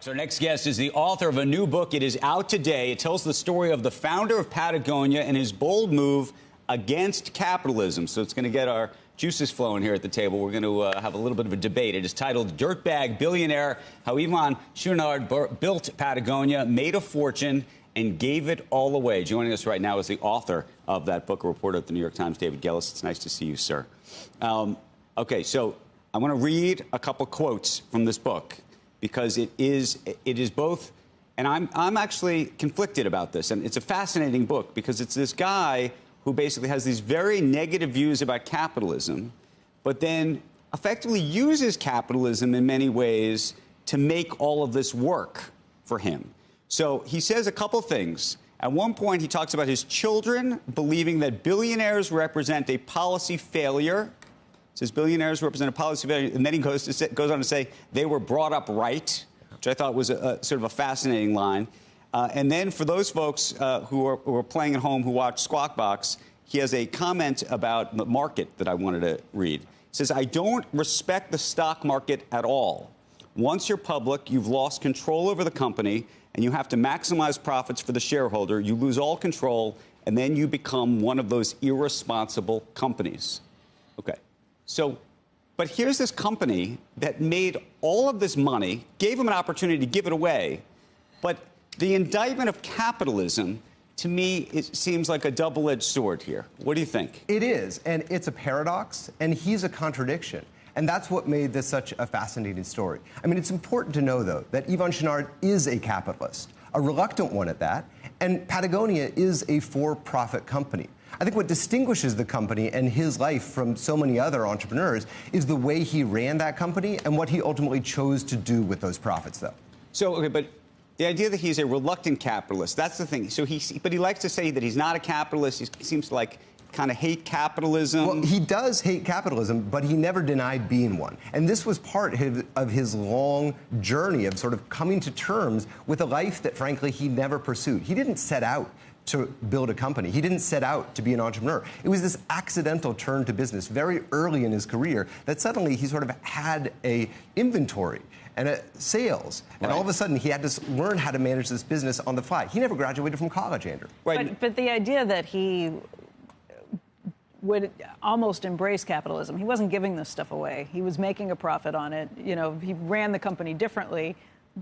Our next guest is the author of a new book. It is out today. It tells the story of the founder of Patagonia and his bold move against capitalism. So it's going to get our juices flowing here at the table. We're going to have a little bit of a debate. It is titled Dirtbag, Billionaire, How Yvon Chouinard Built Patagonia, Made a Fortune, and Gave It All Away. Joining us right now is the author of that book, a reporter at the New York Times, David Gellis. It's nice to see you, sir. Okay, so I want to read a couple quotes from this book, because it is both, and I'm actually conflicted about this, and it's a fascinating book because it's this guy who basically has these very negative views about capitalism, but then effectively uses capitalism in many ways to make all of this work for him. So he says a couple things. At one point, he talks about his children believing that billionaires represent a policy failure. Says billionaires represent a policy failure, and then he goes on to say they were brought up right, which I thought was sort of a fascinating line. And then for those folks who are playing at home who watch Squawk Box, he has a comment about the market that I wanted to read. He says, "I don't respect the stock market at all. Once you're public, you've lost control over the company, and you have to maximize profits for the shareholder. You lose all control, and then you become one of those irresponsible companies." Okay. So, but here's this company that made all of this money, gave him an opportunity to give it away. But the indictment of capitalism, to me, it seems like a double-edged sword here. What do you think? It is, and it's a paradox, and he's a contradiction. And that's what made this such a fascinating story. I mean, it's important to know, though, that Yvon Chouinard is a capitalist, a reluctant one at that, and Patagonia is a for-profit company. I think what distinguishes the company and his life from so many other entrepreneurs is the way he ran that company and what he ultimately chose to do with those profits, though. So, okay, but the idea that he's a reluctant capitalist, that's the thing. So but he likes to say that he's not a capitalist. He seems to kind of hate capitalism. Well, he does hate capitalism, but he never denied being one. And this was part of his long journey of sort of coming to terms with a life that, frankly, he never pursued. He didn't set out to build a company. He didn't set out to be an entrepreneur. It was this accidental turn to business very early in his career that suddenly he sort of had a inventory and a sales. And all of a sudden, he had to learn how to manage this business on the fly. He never graduated from college, Andrew. Right. But the idea that he would almost embrace capitalism. He wasn't giving this stuff away. He was making a profit on it. You know, he ran the company differently.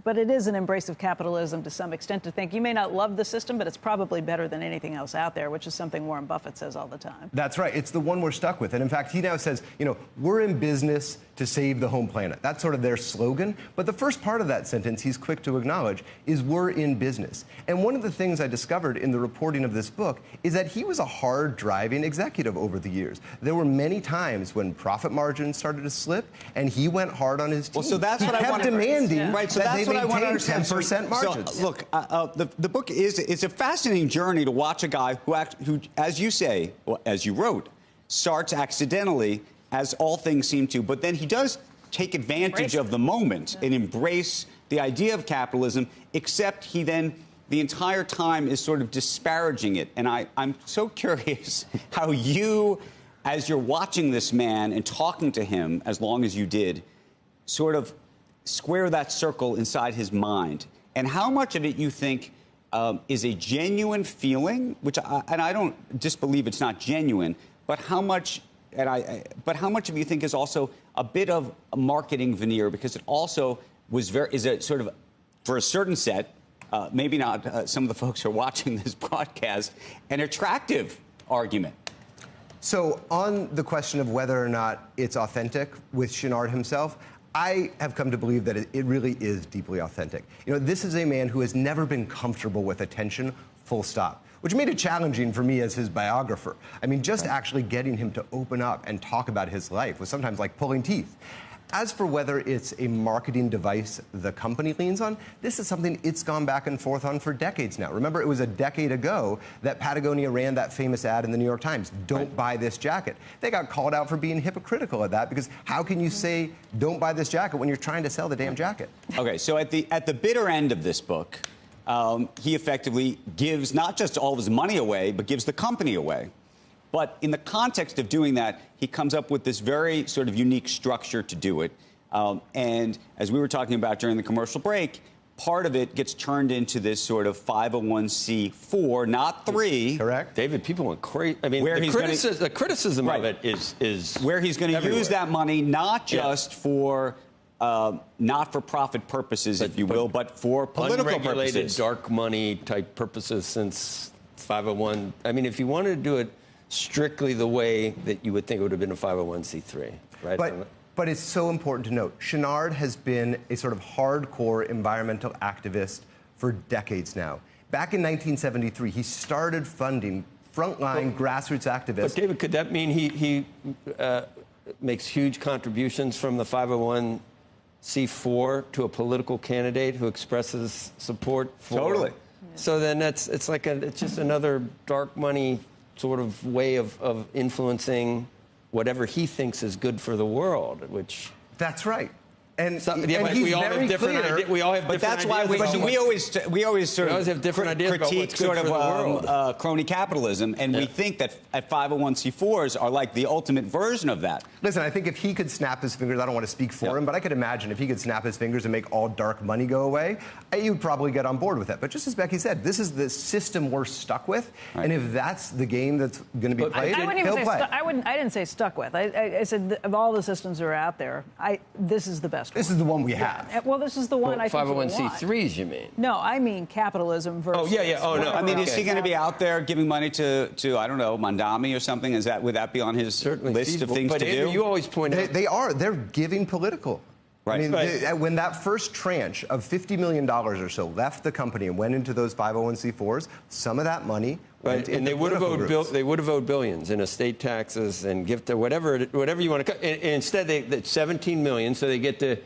But it is an embrace of capitalism to some extent to think you may not love the system, but it's probably better than anything else out there, which is something Warren Buffett says all the time. That's right. It's the one we're stuck with. And in fact, he now says, you know, we're in business to save the home planet. That's sort of their slogan. But the first part of that sentence, he's quick to acknowledge, is we're in business. And one of the things I discovered in the reporting of this book is that he was a hard-driving executive over the years. There were many times when profit margins started to slip, and he went hard on his team. Well, so that's what I want to demanding. Right, so that's what I want to understand. 10% margins. So, look, the book it's a fascinating journey to watch a guy who, as you say, well, as you wrote, starts accidentally, as all things seem to, but then he does take advantage of the moment and embrace the idea of capitalism, except he then the entire time is sort of disparaging it. And I'm so curious how you, as you're watching this man and talking to him as long as you did, sort of square that circle inside his mind, and how much of it you think is a genuine feeling, which I don't disbelieve it's not genuine, but how much of you think is also a bit of a marketing veneer, because it also is a sort of, for a certain set, maybe not some of the folks who are watching this broadcast, an attractive argument. So on the question of whether or not it's authentic with Chouinard himself, I have come to believe that it really is deeply authentic. You know, this is a man who has never been comfortable with attention, full stop, which made it challenging for me as his biographer. I mean, just actually getting him to open up and talk about his life was sometimes like pulling teeth. As for whether it's a marketing device the company leans on, this is something it's gone back and forth on for decades now. Remember, it was a decade ago that Patagonia ran that famous ad in the New York Times, "Don't buy this jacket." They got called out for being hypocritical of that, because how can you say, "Don't buy this jacket," when you're trying to sell the damn jacket? Okay, so at the bitter end of this book, he effectively gives not just all of his money away, but gives the company away. But in the context of doing that, he comes up with this very sort of unique structure to do it. And as we were talking about during the commercial break, part of it gets turned into this sort of 501c4, not 3. Correct. David, people went crazy. I mean, Where the criticism right. of it is where he's going to use that money not just for not-for-profit purposes, if you will, but for political unregulated purposes. dark money type purposes since 501. I mean, if you wanted to do it strictly the way that you would think it would have been a 501c3, right? But it's so important to note, Chouinard has been a sort of hardcore environmental activist for decades now. Back in 1973, he started funding frontline grassroots activists. But David, could that mean he makes huge contributions from the 501c4 to a political candidate who expresses support for? Totally. So then it's just another dark money sort of way of influencing whatever he thinks is good for the world, which... That's right. And, and he's we all very have different clear. ideas. We all have But different that's why ideas. we always sort of have different ideas about critique what's good sort for the world. of crony capitalism, and we think that 501c4s are like the ultimate version of that. Listen, I think if he could snap his fingers, I don't want to speak for him, but I could imagine if he could snap his fingers and make all dark money go away, you'd probably get on board with it. But just as Becky said, this is the system we're stuck with, and if that's the game that's going to be played, he'll play. I didn't say stuck with. I said of all the systems that are out there, this is the best one. This is the one we have. Well, this is the one I think 501c3s, you mean? No, I mean capitalism versus... Oh, yeah. Oh, no. I mean, is he going to be out there giving money to I don't know, Mandami or something? Would that be on his Certainly list feasible. of things but to Andrew, do? you always point out... They're giving political. Right. I mean, when that first tranche of $50 million or so left the company and went into those 501c4s, some of that money went into and they would have political groups. they would have owed billions in estate taxes and gift or whatever you want to cut. And instead, it's 17 million, so they get to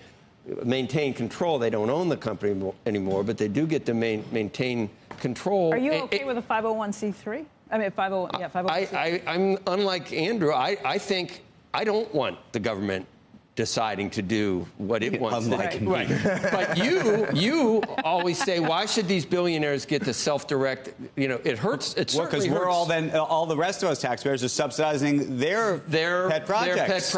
maintain control. They don't own the company anymore, but they do get to maintain control. Are you okay with a 501c3? I mean, 501c3. I'm unlike Andrew. I think I don't want the government deciding to do what it wants. Unlike me. Right. But you always say, why should these billionaires get to self-direct? You know, it hurts. It certainly because hurts. all the rest of us taxpayers are subsidizing their pet projects.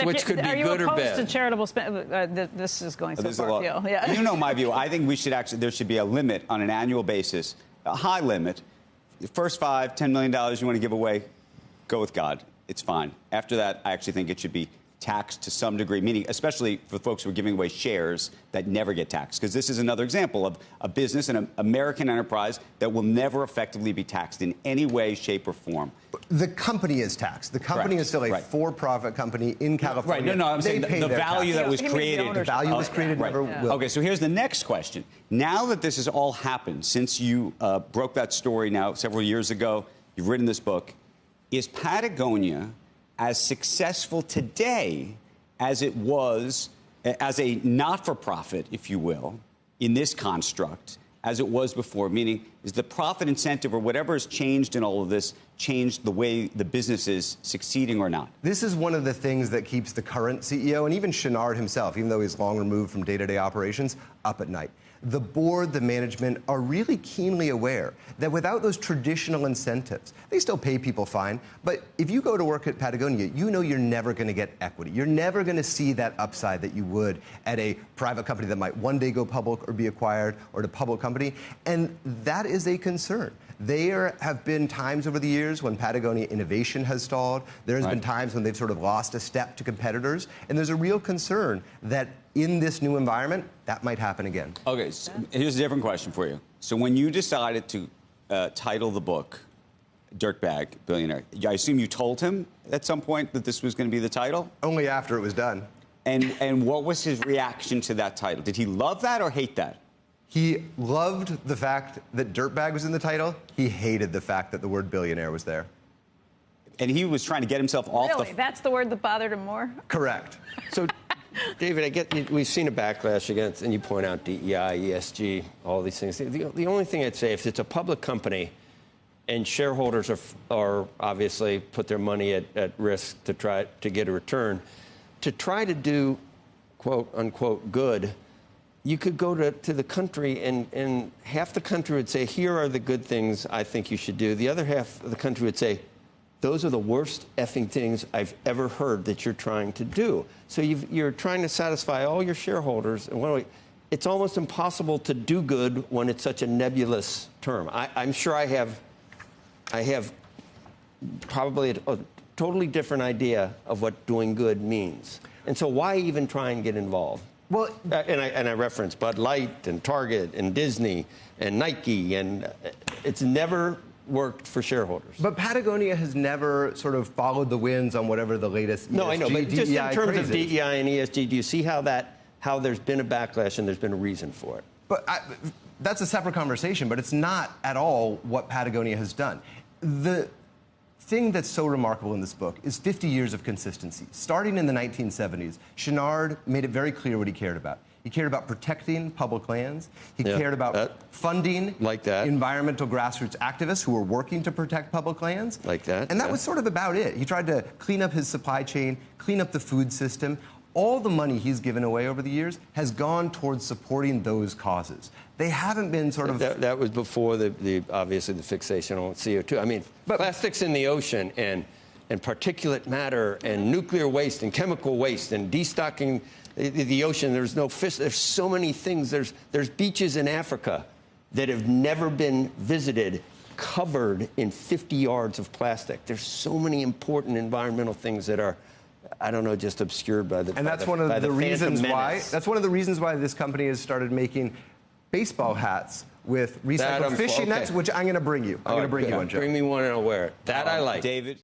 Which could be good or bad. Are you opposed to charitable spending? This is going so far, Phil. Yeah. You know my view. I think there should be a limit on an annual basis, a high limit. The first $10 million you want to give away, go with God. It's fine. After that, I actually think it should be taxed to some degree, meaning especially for folks who are giving away shares that never get taxed, because this is another example of a business and an American enterprise that will never effectively be taxed in any way, shape, or form. The company is taxed. The company is still a for-profit company in California. Right. No, I'm saying the value that was created. The value was created never will. Okay, so here's the next question. Now that this has all happened, since you broke that story now several years ago, you've written this book, is Patagonia as successful today as it was as a not-for-profit, if you will, in this construct, as it was before? Meaning, is the profit incentive or whatever has changed in all of this changed the way the business is succeeding or not? This is one of the things that keeps the current CEO and even Chouinard himself, even though he's long removed from day-to-day operations, up at night. The board, the management are really keenly aware that without those traditional incentives, they still pay people fine, but if you go to work at Patagonia, you know you're never going to get equity. You're never going to see that upside that you would at a private company that might one day go public or be acquired, or at a public company, and that is a concern. There have been times over the years when Patagonia innovation has stalled. There has been times when they've sort of lost a step to competitors, and there's a real concern that in this new environment, that might happen again. Okay, so here's a different question for you. So when you decided to title the book Dirtbag, Billionaire, I assume you told him at some point that this was going to be the title? Only after it was done. And what was his reaction to that title? Did he love that or hate that? He loved the fact that Dirtbag was in the title. He hated the fact that the word billionaire was there. And he was trying to get himself off Really? That's the word that bothered him more? Correct. So, David, we've seen a backlash against, and you point out DEI, ESG, all these things. The only thing I'd say, if it's a public company and shareholders are obviously put their money at risk to try to get a return, to try to do, quote, unquote, good, you could go to the country and half the country would say, here are the good things I think you should do. The other half of the country would say, those are the worst effing things I've ever heard that you're trying to do. So you're trying to satisfy all your shareholders. And it's almost impossible to do good when it's such a nebulous term. I'm sure I have probably a totally different idea of what doing good means. And so why even try and get involved? Well, and I reference Bud Light and Target and Disney and Nike, and it's never worked for shareholders. But Patagonia has never sort of followed the winds on whatever the latest No, ESG, I know, but just in terms of DEI DEI and ESG, do you see how there's been a backlash and there's been a reason for it? But that's a separate conversation, but it's not at all what Patagonia has done. The thing that's so remarkable in this book is 50 years of consistency. Starting in the 1970s, Chouinard made it very clear what he cared about. He cared about protecting public lands. He cared about funding environmental grassroots activists who were working to protect public lands. And that was sort of about it. He tried to clean up his supply chain, clean up the food system. All the money he's given away over the years has gone towards supporting those causes. They haven't been sort of... That was before obviously the fixation on CO2. I mean, plastics in the ocean and particulate matter and nuclear waste and chemical waste and destocking the ocean. There's no fish. There's so many things. There's beaches in Africa that have never been visited, covered in 50 yards of plastic. There's so many important environmental things that are, I don't know, just obscured by the. And that's one of the reasons why. That's one of the reasons why this company has started making baseball hats with recycled fishing nets, which I'm going to bring you. I'm going to bring you one, Joe. Bring me one and I'll wear it. That I like. David.